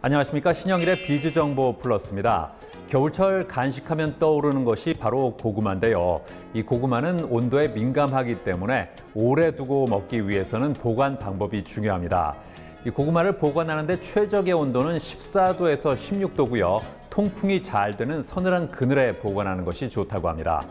안녕하십니까. 신영일의 비즈정보 플러스입니다. 겨울철 간식하면 떠오르는 것이 바로 고구마인데요. 이 고구마는 온도에 민감하기 때문에 오래 두고 먹기 위해서는 보관 방법이 중요합니다. 이 고구마를 보관하는데 최적의 온도는 14도에서 16도고요. 통풍이 잘 되는 서늘한 그늘에 보관하는 것이 좋다고 합니다.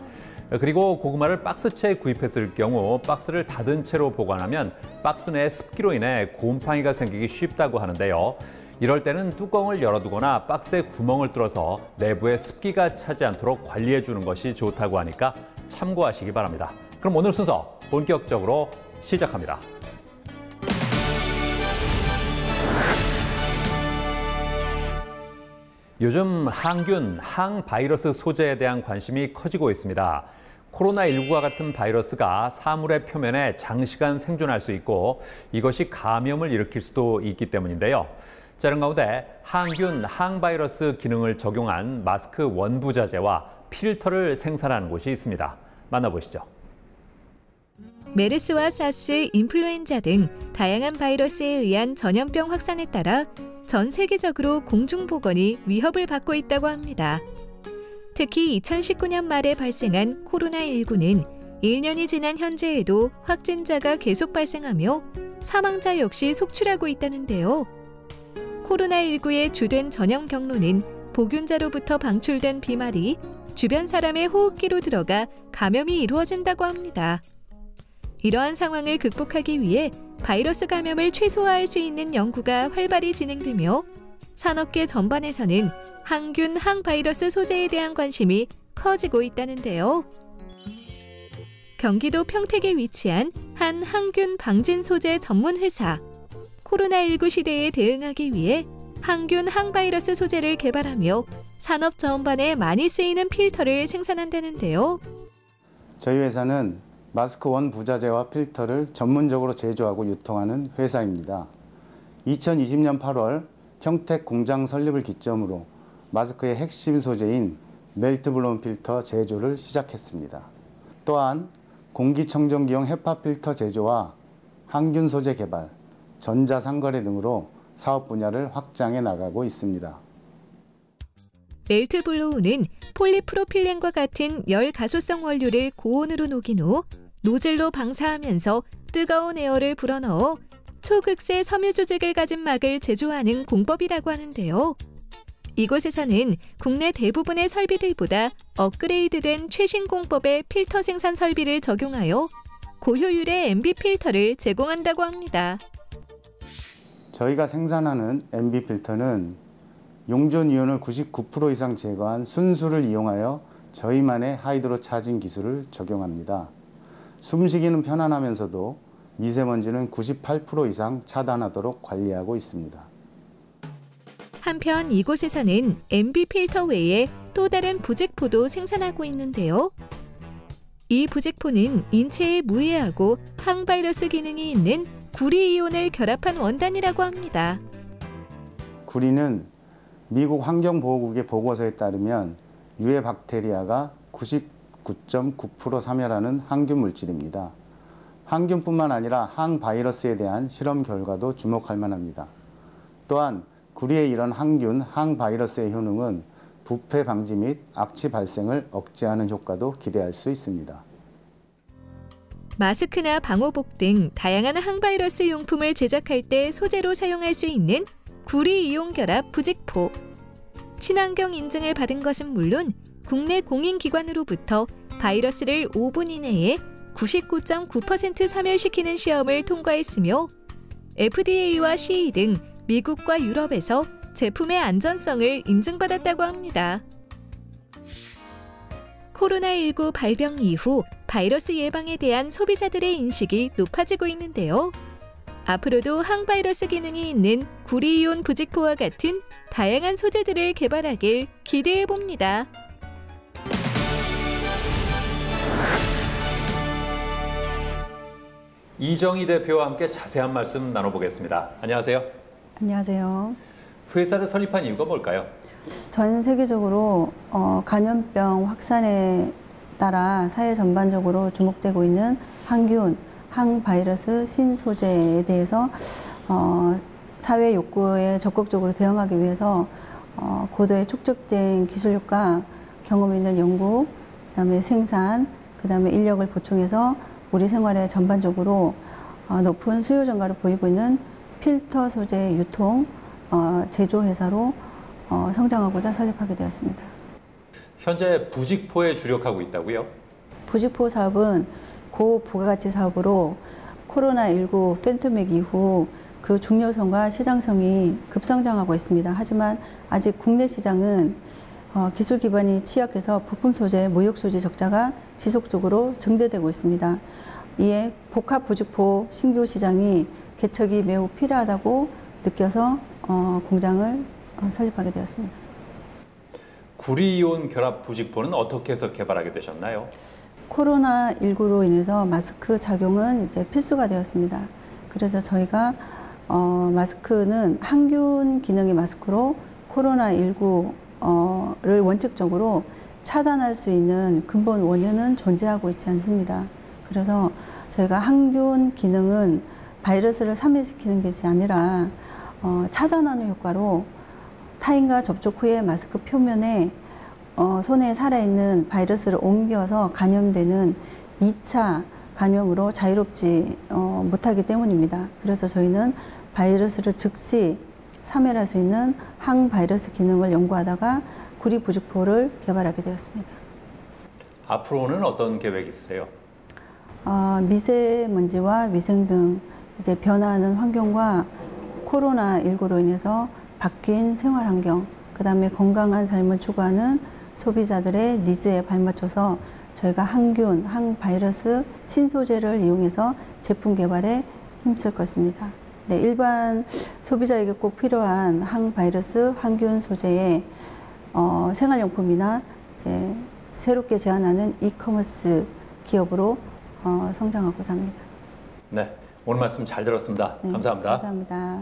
그리고 고구마를 박스채에 구입했을 경우 박스를 닫은 채로 보관하면 박스 내 습기로 인해 곰팡이가 생기기 쉽다고 하는데요. 이럴 때는 뚜껑을 열어두거나 박스에 구멍을 뚫어서 내부에 습기가 차지 않도록 관리해 주는 것이 좋다고 하니까 참고하시기 바랍니다. 그럼 오늘 순서 본격적으로 시작합니다. 요즘 항균, 항바이러스 소재에 대한 관심이 커지고 있습니다. 코로나19와 같은 바이러스가 사물의 표면에 장시간 생존할 수 있고 이것이 감염을 일으킬 수도 있기 때문인데요. 자, 이런 가운데 항균, 항바이러스 기능을 적용한 마스크 원부자재와 필터를 생산하는 곳이 있습니다. 만나보시죠. 메르스와 사스, 인플루엔자 등 다양한 바이러스에 의한 전염병 확산에 따라 전 세계적으로 공중보건이 위협을 받고 있다고 합니다. 특히 2019년 말에 발생한 코로나19는 1년이 지난 현재에도 확진자가 계속 발생하며 사망자 역시 속출하고 있다는데요. 코로나19의 주된 전염 경로는 보균자로부터 방출된 비말이 주변 사람의 호흡기로 들어가 감염이 이루어진다고 합니다. 이러한 상황을 극복하기 위해 바이러스 감염을 최소화할 수 있는 연구가 활발히 진행되며 산업계 전반에서는 항균, 항바이러스 소재에 대한 관심이 커지고 있다는데요. 경기도 평택에 위치한 한 항균 방진 소재 전문 회사. 코로나19 시대에 대응하기 위해 항균, 항바이러스 소재를 개발하며 산업 전반에 많이 쓰이는 필터를 생산한다는데요. 저희 회사는 마스크 원 부자재와 필터를 전문적으로 제조하고 유통하는 회사입니다. 2020년 8월 평택 공장 설립을 기점으로 마스크의 핵심 소재인 멜트블론 필터 제조를 시작했습니다. 또한 공기청정기용 헤파 필터 제조와 항균 소재 개발, 전자상거래 등으로 사업 분야를 확장해 나가고 있습니다. 멜트블로우는 폴리프로필렌과 같은 열 가소성 원료를 고온으로 녹인 후 노즐로 방사하면서 뜨거운 에어를 불어넣어 초극세 섬유 조직을 가진 막을 제조하는 공법이라고 하는데요. 이곳에서는 국내 대부분의 설비들보다 업그레이드된 최신 공법의 필터 생산 설비를 적용하여 고효율의 MB 필터를 제공한다고 합니다. 저희가 생산하는 MB 필터는 용존 이온을 99% 이상 제거한 순수를 이용하여 저희만의 하이드로 차징 기술을 적용합니다. 숨쉬기는 편안하면서도 미세먼지는 98% 이상 차단하도록 관리하고 있습니다. 한편 이곳에서는 MB 필터 외에 또 다른 부직포도 생산하고 있는데요. 이 부직포는 인체에 무해하고 항바이러스 기능이 있는 구리이온을 결합한 원단이라고 합니다. 구리는 미국 환경보호국의 보고서에 따르면 유해 박테리아가 99.9% 사멸하는 항균 물질입니다. 항균뿐만 아니라 항바이러스에 대한 실험 결과도 주목할 만합니다. 또한 구리의 이런 항균, 항바이러스의 효능은 부패 방지 및 악취 발생을 억제하는 효과도 기대할 수 있습니다. 마스크나 방호복 등 다양한 항바이러스 용품을 제작할 때 소재로 사용할 수 있는 구리이온 결합 부직포. 친환경 인증을 받은 것은 물론 국내 공인기관으로부터 바이러스를 5분 이내에 99.9% 사멸시키는 시험을 통과했으며 FDA와 CE 등 미국과 유럽에서 제품의 안전성을 인증받았다고 합니다. 코로나19 발병 이후 바이러스 예방에 대한 소비자들의 인식이 높아지고 있는데요. 앞으로도 항바이러스 기능이 있는 구리이온 부직포와 같은 다양한 소재들을 개발하길 기대해 봅니다. 이정희 대표와 함께 자세한 말씀 나눠보겠습니다. 안녕하세요. 안녕하세요. 회사를 설립한 이유가 뭘까요? 전 세계적으로 감염병 확산에 따라 사회 전반적으로 주목되고 있는 항균, 항바이러스 신소재에 대해서 사회 욕구에 적극적으로 대응하기 위해서 고도의 축적된 기술력과 경험 있는 연구, 그다음에 생산, 그다음에 인력을 보충해서 우리 생활에 전반적으로 높은 수요 증가를 보이고 있는 필터 소재 유통 제조 회사로 성장하고자 설립하게 되었습니다. 현재 부직포에 주력하고 있다고요? 부직포 사업은 고부가가치 사업으로 코로나19 팬데믹 이후 그 중요성과 시장성이 급성장하고 있습니다. 하지만 아직 국내 시장은 기술 기반이 취약해서 부품 소재, 무역 소재 적자가 지속적으로 증대되고 있습니다. 이에 복합 부직포 신규 시장이 개척이 매우 필요하다고 느껴서 공장을 설립하게 되었습니다. 구리이온 결합 부직포는 어떻게 해서 개발하게 되셨나요? 코로나19로 인해서 마스크 착용은 이제 필수가 되었습니다. 그래서 저희가 마스크는 항균 기능의 마스크로 코로나19를 원칙적으로 차단할 수 있는 근본 원인은 존재하고 있지 않습니다. 그래서 저희가 항균 기능은 바이러스를 사멸시키는 것이 아니라 차단하는 효과로 타인과 접촉 후에 마스크 표면에 손에 살아있는 바이러스를 옮겨서 감염되는 2차 감염으로 자유롭지 못하기 때문입니다. 그래서 저희는 바이러스를 즉시 사멸할 수 있는 항바이러스 기능을 연구하다가 구리 부직포를 개발하게 되었습니다. 앞으로는 어떤 계획이 있으세요? 미세먼지와 위생 등 이제 변화하는 환경과 코로나19로 인해서 바뀐 생활 환경, 그다음에 건강한 삶을 추구하는 소비자들의 니즈에 발맞춰서 저희가 항균, 항바이러스 신소재를 이용해서 제품 개발에 힘쓸 것입니다. 네, 일반 소비자에게 꼭 필요한 항바이러스, 항균 소재의 생활용품이나 이제 새롭게 제안하는 이커머스 기업으로 성장하고자 합니다. 네, 오늘 말씀 잘 들었습니다. 네, 감사합니다. 감사합니다.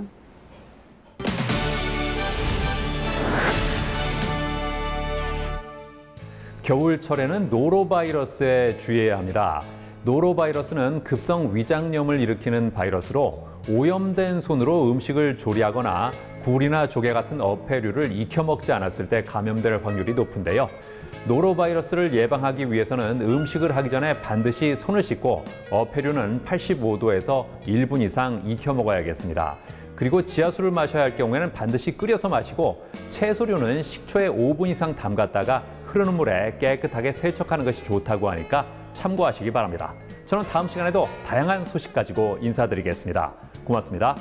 겨울철에는 노로바이러스에 주의해야 합니다. 노로바이러스는 급성 위장염을 일으키는 바이러스로 오염된 손으로 음식을 조리하거나 굴이나 조개 같은 어패류를 익혀 먹지 않았을 때 감염될 확률이 높은데요. 노로바이러스를 예방하기 위해서는 음식을 하기 전에 반드시 손을 씻고 어패류는 85도에서 1분 이상 익혀 먹어야겠습니다. 그리고 지하수를 마셔야 할 경우에는 반드시 끓여서 마시고 채소류는 식초에 5분 이상 담갔다가 흐르는 물에 깨끗하게 세척하는 것이 좋다고 하니까 참고하시기 바랍니다. 저는 다음 시간에도 다양한 소식 가지고 인사드리겠습니다. 고맙습니다.